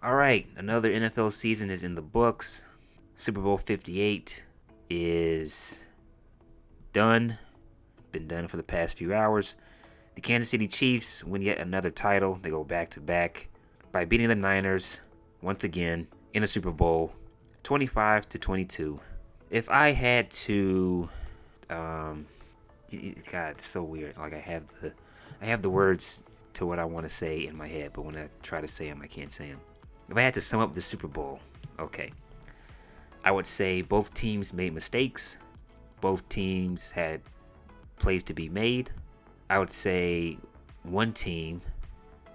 All right, another NFL season is in the books. Super Bowl 58 is done. Been done for the past few hours. The Kansas City Chiefs win yet another title. They go back to back by beating the Niners once again in a Super Bowl, 25-22. If I had to, God, it's so weird. Like I have the words to what I want to say in my head, but when I try to say them, I can't say them. If I had to sum up the Super Bowl, okay, I would say both teams made mistakes. Both teams had plays to be made. I would say one team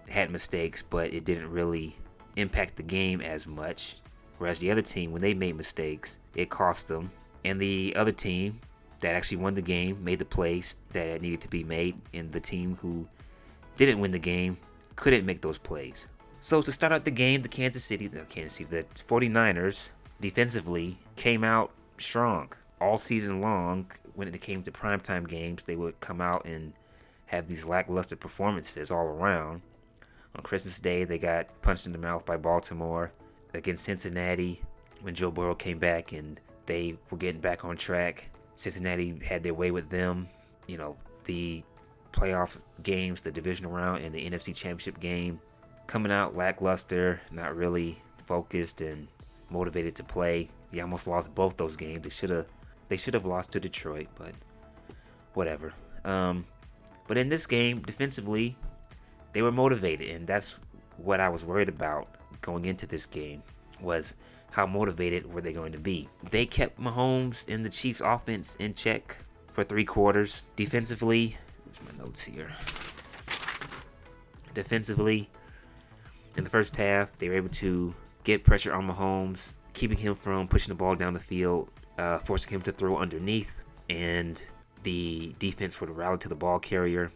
had mistakes, but it didn't really impact the game as much. Whereas the other team, when they made mistakes, it cost them. And the other team that actually won the game made the plays that needed to be made, and the team who didn't win the game couldn't make those plays. So to start out the game, the 49ers defensively came out strong. All season long, when it came to primetime games, they would come out and have these lackluster performances all around. On Christmas Day, they got punched in the mouth by Baltimore. Against Cincinnati, when Joe Burrow came back and they were getting back on track, Cincinnati had their way with them. You know, the playoff games, the divisional round, and the NFC Championship game, coming out lackluster, not really focused and motivated to play. They almost lost both those games. They should have lost to Detroit, but whatever. But in this game, defensively, they were motivated, and that's what I was worried about going into this game, was how motivated were they going to be. They kept Mahomes and the Chiefs offense in check for 3 quarters. Defensively, here's my notes here. Defensively, in the first half, they were able to get pressure on Mahomes, keeping him from pushing the ball down the field, forcing him to throw underneath, and the defense would rally to the ball carrier,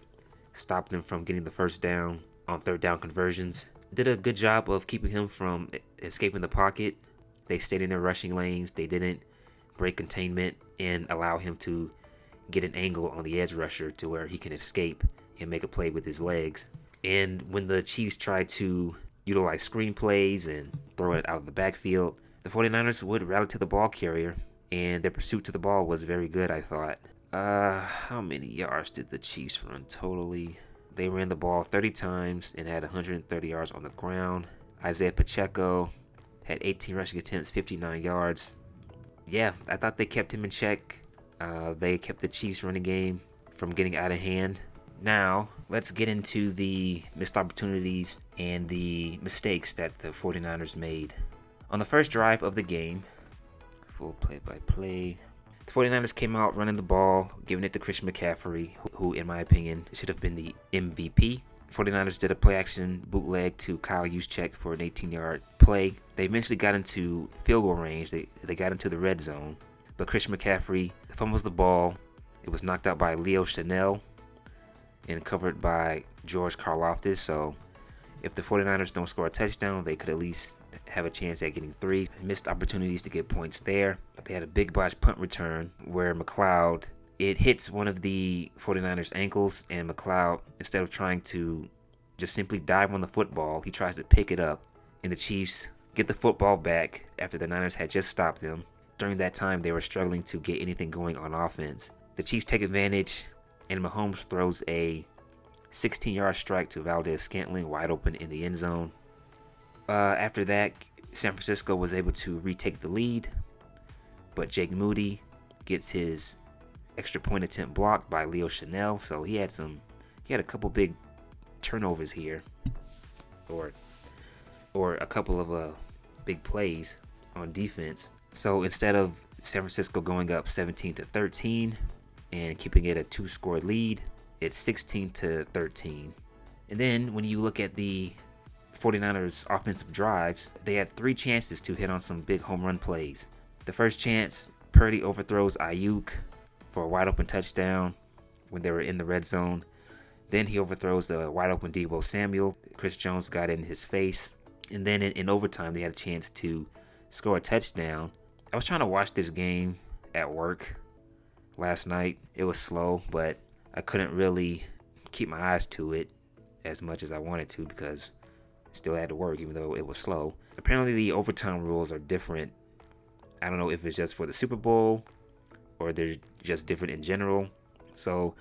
stop them from getting the first down on third down conversions. Did a good job of keeping him from escaping the pocket. They stayed in their rushing lanes. They didn't break containment and allow him to get an angle on the edge rusher to where he can escape and make a play with his legs. And when the Chiefs tried to utilize screen plays and throw it out of the backfield, the 49ers would rally to the ball carrier, and their pursuit to the ball was very good, I thought. How many yards did the Chiefs run totally? They ran the ball 30 times and had 130 yards on the ground. Isaiah Pacheco had 18 rushing attempts, 59 yards. Yeah, I thought they kept him in check. They kept the Chiefs running game from getting out of hand. Now, let's get into the missed opportunities and the mistakes that the 49ers made. On the first drive of the game, full play-by-play, the 49ers came out running the ball, giving it to Christian McCaffrey, who in my opinion should have been the MVP. 49ers did a play-action bootleg to Kyle Juszczyk for an 18-yard play. They eventually got into field goal range. They got into the red zone. But Christian McCaffrey fumbles the ball. It was knocked out by Leo Chanel and covered by George Karlaftis. So if the 49ers don't score a touchdown, they could at least have a chance at getting 3. Missed opportunities to get points there. They had a big botch punt return where McLeod, it hits one of the 49ers ankles, and McLeod, instead of trying to just simply dive on the football, he tries to pick it up, and the Chiefs get the football back after the Niners had just stopped them. During that time, they were struggling to get anything going on offense. The Chiefs take advantage, and Mahomes throws a 16-yard strike to Valdez-Scantling wide open in the end zone. After that, San Francisco was able to retake the lead, but Jake Moody gets his extra point attempt blocked by Leo Chanel, so he had a couple big turnovers here, or a couple of big plays on defense. So instead of San Francisco going up 17-13 and keeping it a 2-score lead, it's 16-13. And then when you look at the 49ers offensive drives, they had 3 chances to hit on some big home run plays. The first chance, Purdy overthrows Ayuk for a wide open touchdown when they were in the red zone. Then he overthrows the wide open Deebo Samuel. Chris Jones got in his face. And then in overtime, they had a chance to score a touchdown. I was trying to watch this game at work last night. It was slow, but I couldn't really keep my eyes to it as much as I wanted to because still had to work even though it was slow. Apparently the overtime rules are different. I don't know if it's just for the Super Bowl or they're just different in general. So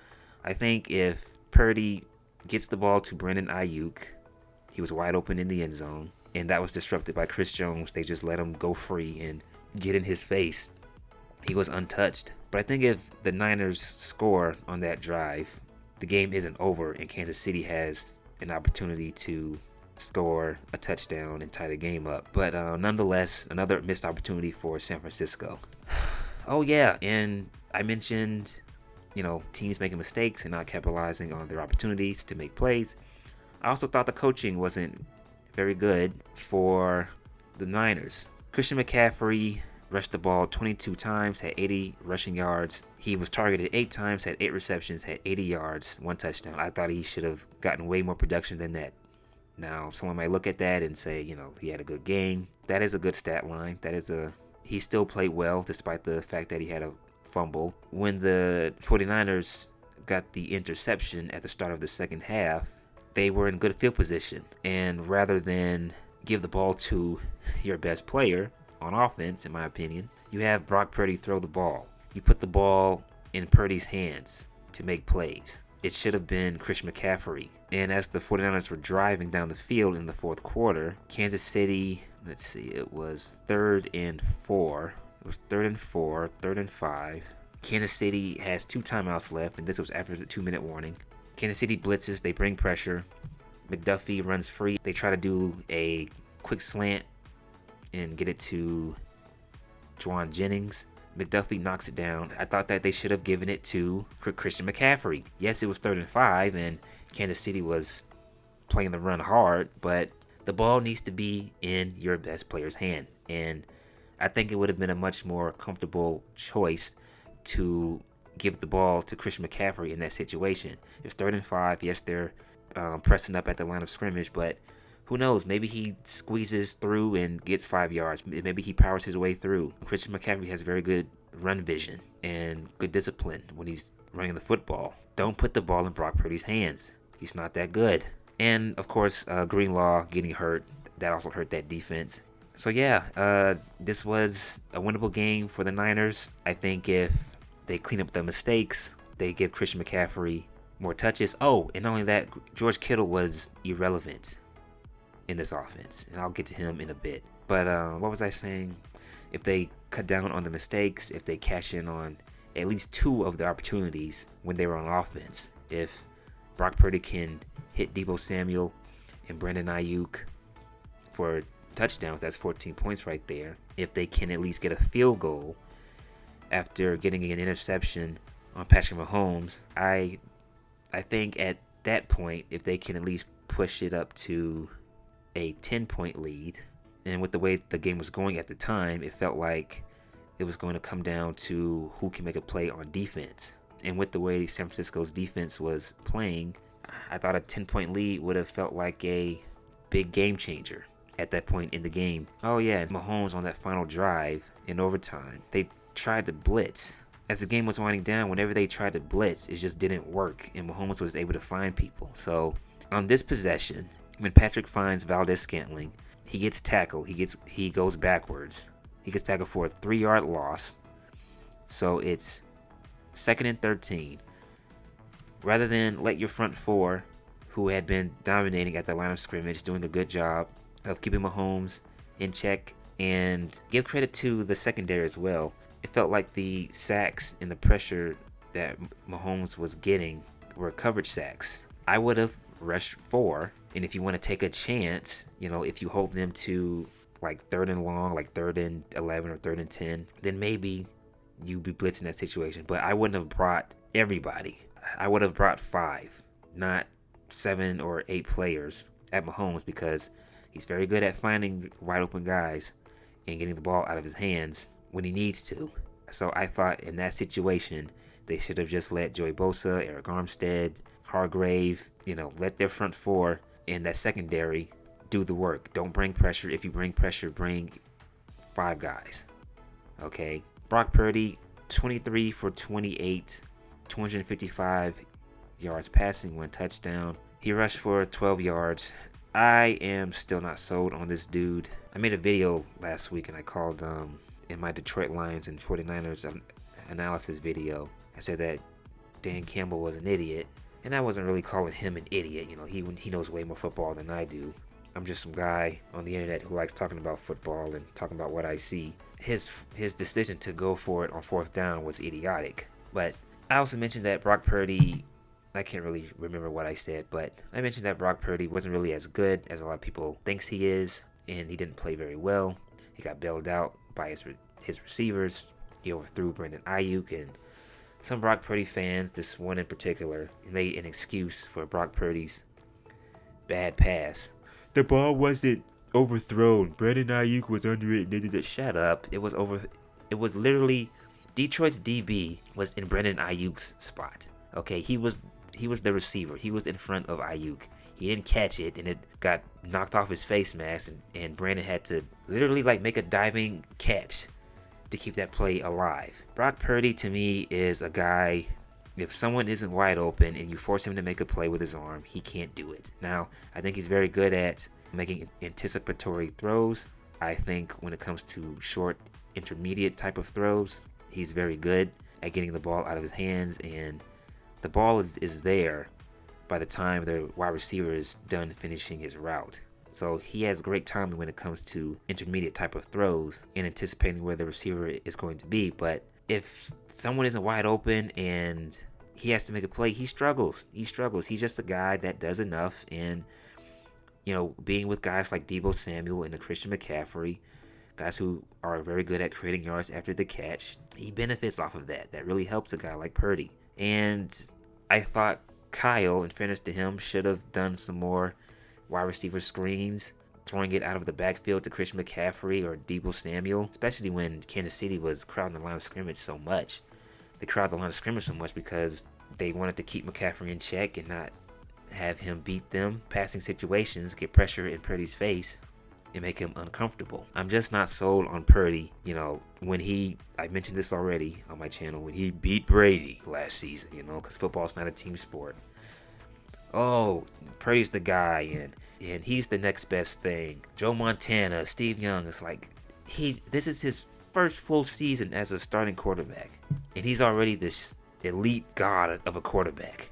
I think if Purdy gets the ball to Brandon Ayuk, he was wide open in the end zone, and that was disrupted by Chris Jones. They just let him go free and get in his face. He was untouched. But I think if the Niners score on that drive, the game isn't over and Kansas City has an opportunity to score a touchdown and tie the game up. But nonetheless, another missed opportunity for San Francisco. Oh yeah, and I mentioned, teams making mistakes and not capitalizing on their opportunities to make plays. I also thought the coaching wasn't very good for the Niners. Christian McCaffrey rushed the ball 22 times, had 80 rushing yards. He was targeted 8 times, had 8 receptions, had 80 yards, 1 touchdown. I thought he should have gotten way more production than that. Now, someone might look at that and say, he had a good game. That is a good stat line. He still played well despite the fact that he had a fumble. When the 49ers got the interception at the start of the second half, they were in good field position. And rather than give the ball to your best player on offense, in my opinion, you have Brock Purdy throw the ball. You put the ball in Purdy's hands to make plays. It should have been Christian McCaffrey. And as the 49ers were driving down the field in the fourth quarter, Kansas City, it was 3rd and 4. It was 3rd and 4, 3rd and 5. Kansas City has 2 timeouts left, and this was after the 2-minute warning. Kansas City blitzes, they bring pressure. McDuffie runs free. They try to do a quick slant and get it to Juwan Jennings. McDuffie knocks it down. I thought that they should have given it to Christian McCaffrey. Yes, it was 3rd and 5, and Kansas City was playing the run hard, but the ball needs to be in your best player's hand. And I think it would have been a much more comfortable choice to give the ball to Christian McCaffrey in that situation. It's 3rd and 5. Yes, they're pressing up at the line of scrimmage, but who knows? Maybe he squeezes through and gets 5 yards. Maybe he powers his way through. Christian McCaffrey has very good run vision and good discipline when he's running the football. Don't put the ball in Brock Purdy's hands. He's not that good. And, of course, Greenlaw getting hurt. That also hurt that defense. So, yeah, this was a winnable game for the Niners. I think if they clean up the mistakes, they give Christian McCaffrey more touches. Oh, and not only that, George Kittle was irrelevant in this offense, and I'll get to him in a bit. But what was I saying? If they cut down on the mistakes, if they cash in on at least 2 of the opportunities when they were on offense, if Brock Purdy can hit Deebo Samuel and Brandon Ayuk for touchdowns, that's 14 points right there. If they can at least get a field goal after getting an interception on Patrick Mahomes, I think at that point, if they can at least push it up to a 10-point lead, and with the way the game was going at the time, it felt like it was going to come down to who can make a play on defense. And with the way San Francisco's defense was playing, I thought a 10-point lead would have felt like a big game changer at that point in the game. Oh yeah, Mahomes on that final drive in overtime, they tried to blitz. As the game was winding down, whenever they tried to blitz, it just didn't work, and Mahomes was able to find people. So on this possession, when Patrick finds Valdez-Scantling, he gets tackled. He goes backwards. He gets tackled for a 3-yard loss. So it's 2nd and 13. Rather than let your front 4, who had been dominating at the line of scrimmage, doing a good job of keeping Mahomes in check, and give credit to the secondary as well. It felt like the sacks and the pressure that Mahomes was getting were coverage sacks. I would have rushed 4, and if you want to take a chance, if you hold them to like 3rd and long, like 3rd and 11 or 3rd and 10, then maybe you'd be blitzing that situation. But I wouldn't have brought everybody. I would have brought 5, not 7 or 8 players at Mahomes, because he's very good at finding wide open guys and getting the ball out of his hands when he needs to. So I thought in that situation, they should have just let Joey Bosa, Eric Armstead, Hargrave, let their front 4 in that secondary do the work. Don't bring pressure. If you bring pressure, bring 5 guys. Okay? Brock Purdy, 23 for 28, 255 yards passing, 1 touchdown. He rushed for 12 yards. I am still not sold on this dude. I made a video last week and I called in my Detroit Lions and 49ers analysis video, I said that Dan Campbell was an idiot. And I wasn't really calling him an idiot. You know, he knows way more football than I do. I'm just some guy on the internet who likes talking about football and talking about what I see. His decision to go for it on 4th down was idiotic. But I also mentioned that Brock Purdy, I can't really remember what I said, but I mentioned that Brock Purdy wasn't really as good as a lot of people thinks he is, and he didn't play very well. He got bailed out by his receivers. He overthrew Brandon Ayuk, and some Brock Purdy fans, this one in particular, made an excuse for Brock Purdy's bad pass. The ball wasn't overthrown. Brandon Ayuk was under it. Shut up. It was literally Detroit's DB was in Brandon Ayuk's spot. Okay, he was the receiver. He was in front of Ayuk. He didn't catch it, and it got knocked off his face mask, and Brandon had to literally like make a diving catch to keep that play alive. Brock Purdy to me is a guy, if someone isn't wide open and you force him to make a play with his arm, he can't do it. Now, I think he's very good at making anticipatory throws. I think when it comes to short, intermediate type of throws, he's very good at getting the ball out of his hands, and the ball is there by the time the wide receiver is done finishing his route. So he has great timing when it comes to intermediate type of throws and anticipating where the receiver is going to be. But if someone isn't wide open and he has to make a play, he struggles. He's just a guy that does enough. And, you know, being with guys like Deebo Samuel and Christian McCaffrey, guys who are very good at creating yards after the catch, he benefits off of that. That really helps a guy like Purdy. And I thought Kyle, in fairness to him, should have done some more wide receiver screens, throwing it out of the backfield to Christian McCaffrey or Deebo Samuel, especially when Kansas City was crowding the line of scrimmage so much. They crowded the line of scrimmage so much because they wanted to keep McCaffrey in check and not have him beat them. Passing situations, get pressure in Purdy's face, and make him uncomfortable. I'm just not sold on Purdy. You know, I mentioned this already on my channel, when he beat Brady last season, you know, because football's not a team sport. Oh, Purdy's the guy, and he's the next best thing. Joe Montana, Steve Young, it's like, this is his first full season as a starting quarterback, and he's already this elite god of a quarterback.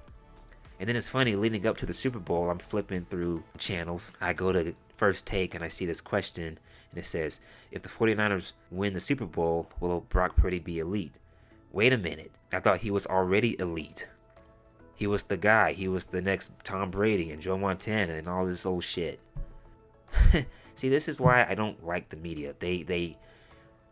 And then it's funny, leading up to the Super Bowl, I'm flipping through channels. I go to First Take and I see this question, and it says, if the 49ers win the Super Bowl, will Brock Purdy be elite? Wait a minute. I thought he was already elite. He was the guy. He was the next Tom Brady and Joe Montana and all this old shit. See, this is why I don't like the media. They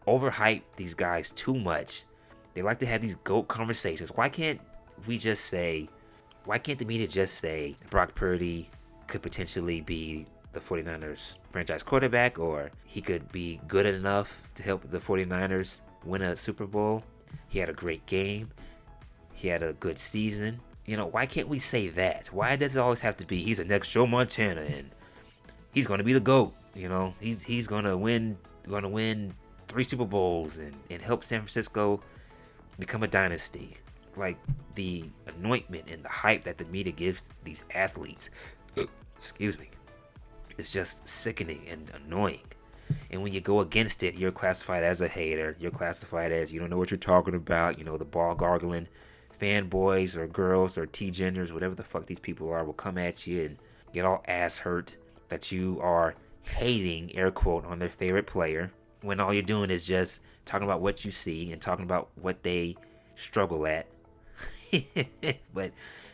overhype these guys too much. They like to have these GOAT conversations. Why can't the media just say Brock Purdy could potentially be the 49ers franchise quarterback, or he could be good enough to help the 49ers win a Super Bowl? He had a great game. He had a good season. You know, why can't we say that? Why does it always have to be he's the next Joe Montana and he's going to be the GOAT? You know, he's going to win 3 Super Bowls and help San Francisco become a dynasty. Like, the anointment and the hype that the media gives these athletes, excuse me, is just sickening and annoying. And when you go against it, you're classified as a hater. You're classified as, you don't know what you're talking about. You know, the ball gargling fanboys or girls or T-genders, whatever the fuck these people are, will come at you and get all ass hurt that you are hating, air quote, on their favorite player, when all you're doing is just talking about what you see and talking about what they struggle at. But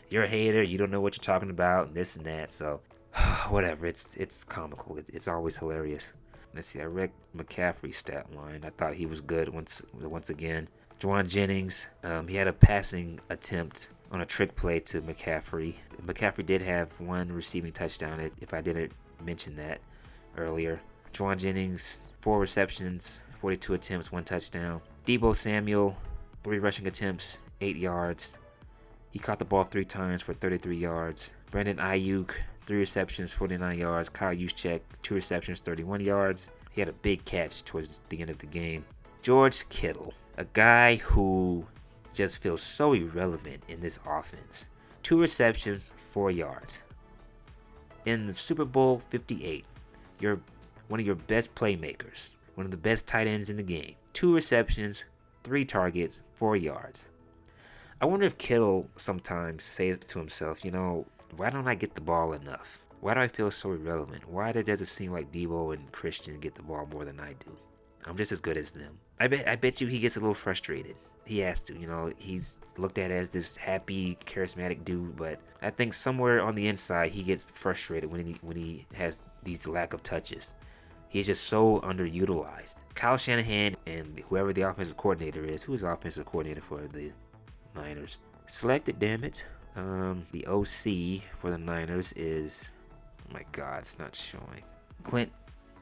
you're a hater, you don't know what you're talking about, and this and that. So whatever, it's comical. It's always hilarious. Let's see, I read McCaffrey's stat line. I thought he was good once again. Juwan Jennings, he had a passing attempt on a trick play to McCaffrey. McCaffrey did have 1 receiving touchdown, if I didn't mention that earlier. Juwan Jennings, 4 receptions, 42 attempts, 1 touchdown. Deebo Samuel, 3 rushing attempts, 8 yards. He caught the ball 3 times for 33 yards. Brandon Ayuk, 3 receptions, 49 yards. Kyle Juszczyk, 2 receptions, 31 yards. He had a big catch towards the end of the game. George Kittle, a guy who just feels so irrelevant in this offense. 2 receptions, 4 yards. In the Super Bowl 58, you're one of your best playmakers, one of the best tight ends in the game. 2 receptions, 3 targets, 4 yards. I wonder if Kittle sometimes says to himself, why don't I get the ball enough? Why do I feel so irrelevant? Why does it seem like Debo and Christian get the ball more than I do? I'm just as good as them. I bet you he gets a little frustrated. He has to, he's looked at as this happy, charismatic dude, but I think somewhere on the inside he gets frustrated when he has these lack of touches. He's just so underutilized. Kyle Shanahan and whoever the offensive coordinator is, who's the offensive coordinator for the Niners? Selected, damn it. The OC for the Niners is, oh my God, it's not showing. Clint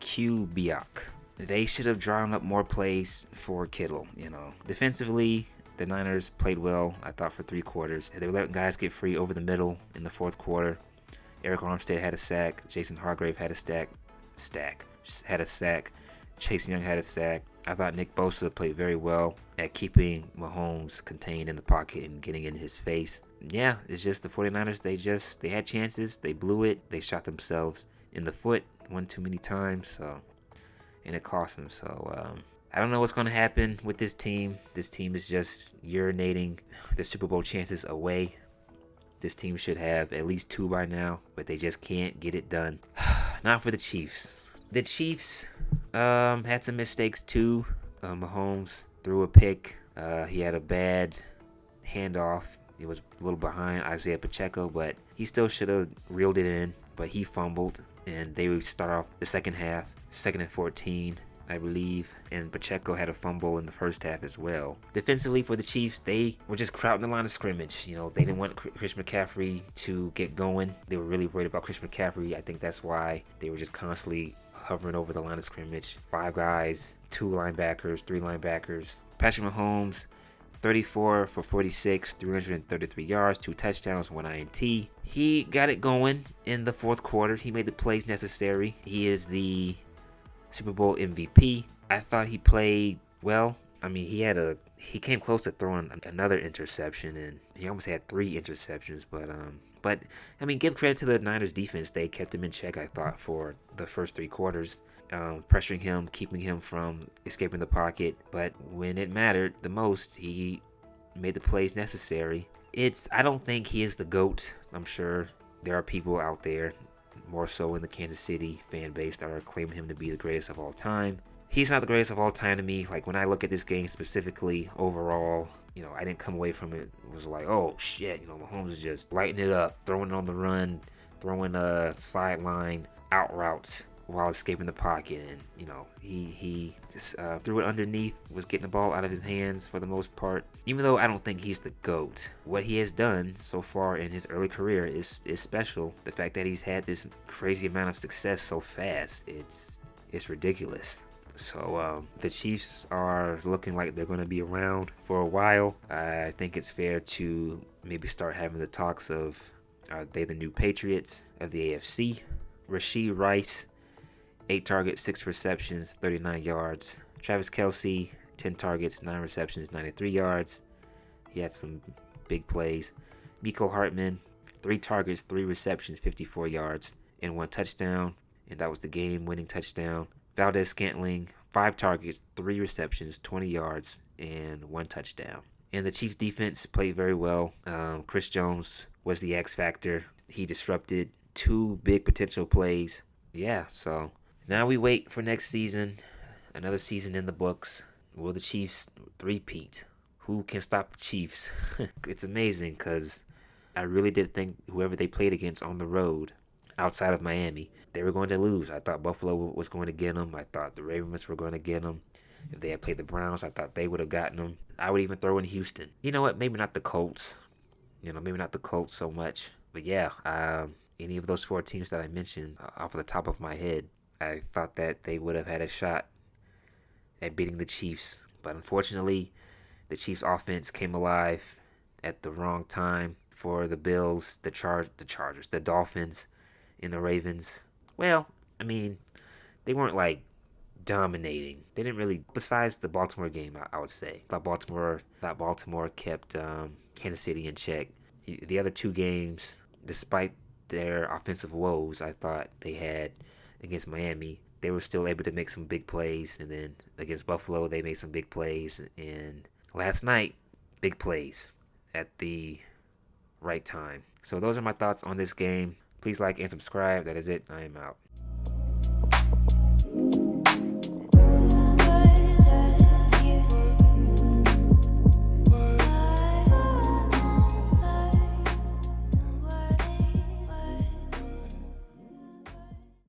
Kubiak. They should have drawn up more plays for Kittle. Defensively, the Niners played well, I thought, for 3 quarters. They were letting guys get free over the middle in the 4th quarter. Eric Armstead had a sack. Jason Hargrave had a sack. Chase Young had a sack. I thought Nick Bosa played very well at keeping Mahomes contained in the pocket and getting in his face. Yeah, it's just the 49ers, they had chances, they blew it, they shot themselves in the foot one too many times, and it cost them. So I don't know what's going to happen with this team. This team is just urinating their Super Bowl chances away. This team should have at least 2 by now, but they just can't get it done. Not for the Chiefs. The Chiefs had some mistakes too. Mahomes threw a pick. He had a bad handoff. He was a little behind Isaiah Pacheco, but he still should have reeled it in. But he fumbled, and they would start off the second half, 2nd and 14, I believe. And Pacheco had a fumble in the first half as well. Defensively for the Chiefs, they were just crowding the line of scrimmage. They didn't want Christian McCaffrey to get going. They were really worried about Christian McCaffrey. I think that's why they were just constantly hovering over the line of scrimmage. 5 guys, 2 linebackers, 3 linebackers. Patrick Mahomes, 34 for 46, 333 yards, 2 touchdowns, 1 INT. He got it going in the 4th quarter. He made the plays necessary. He is the Super Bowl MVP. I thought he played well. I mean, he came close to throwing another interception, and he almost had 3 interceptions. But I mean, give credit to the Niners defense. They kept him in check, I thought, for the first 3 quarters, pressuring him, keeping him from escaping the pocket. But when it mattered the most, he made the plays necessary. I don't think he is the GOAT. I'm sure there are people out there, more so in the Kansas City fan base, that are claiming him to be the greatest of all time. He's not the greatest of all time to me. Like, when I look at this game specifically, overall, I didn't come away from it. It was like, oh shit, Mahomes is just lighting it up, throwing it on the run, throwing a sideline out routes while escaping the pocket, and he just threw it underneath, was getting the ball out of his hands for the most part. Even though I don't think he's the GOAT, what he has done so far in his early career is special. The fact that he's had this crazy amount of success so fast, it's ridiculous. So the Chiefs are looking like they're going to be around for a while. I think it's fair to maybe start having the talks of, are they the new Patriots of the AFC? Rashee Rice, 8 targets, 6 receptions, 39 yards. Travis Kelce, 10 targets, 9 receptions, 93 yards. He had some big plays. Mecole Hardman, 3 targets, 3 receptions, 54 yards, and 1 touchdown. And that was the game-winning touchdown. Valdez-Scantling, 5 targets, 3 receptions, 20 yards, and 1 touchdown. And the Chiefs defense played very well. Chris Jones was the X factor. He disrupted 2 big potential plays. Yeah, so now we wait for next season. Another season in the books. Will the Chiefs three-peat? Who can stop the Chiefs? It's amazing, because I really did think whoever they played against on the road, outside of Miami, they were going to lose. I thought Buffalo was going to get them. I thought the Ravens were going to get them. If they had played the Browns, I thought they would have gotten them. I would even throw in Houston. You know what? Maybe not the Colts. Maybe not the Colts so much. But yeah, any of those 4 teams that I mentioned off of the top of my head, I thought that they would have had a shot at beating the Chiefs. But unfortunately, the Chiefs' offense came alive at the wrong time for the Bills, the Chargers, the Dolphins, and the Ravens. Well, I mean, they weren't like dominating. They didn't really, besides the Baltimore game, I would say. Thought Baltimore kept Kansas City in check. The other 2 games, despite their offensive woes I thought they had against Miami, they were still able to make some big plays. And then against Buffalo, they made some big plays. And last night, big plays at the right time. So those are my thoughts on this game. Please like and subscribe. That is it. I am out.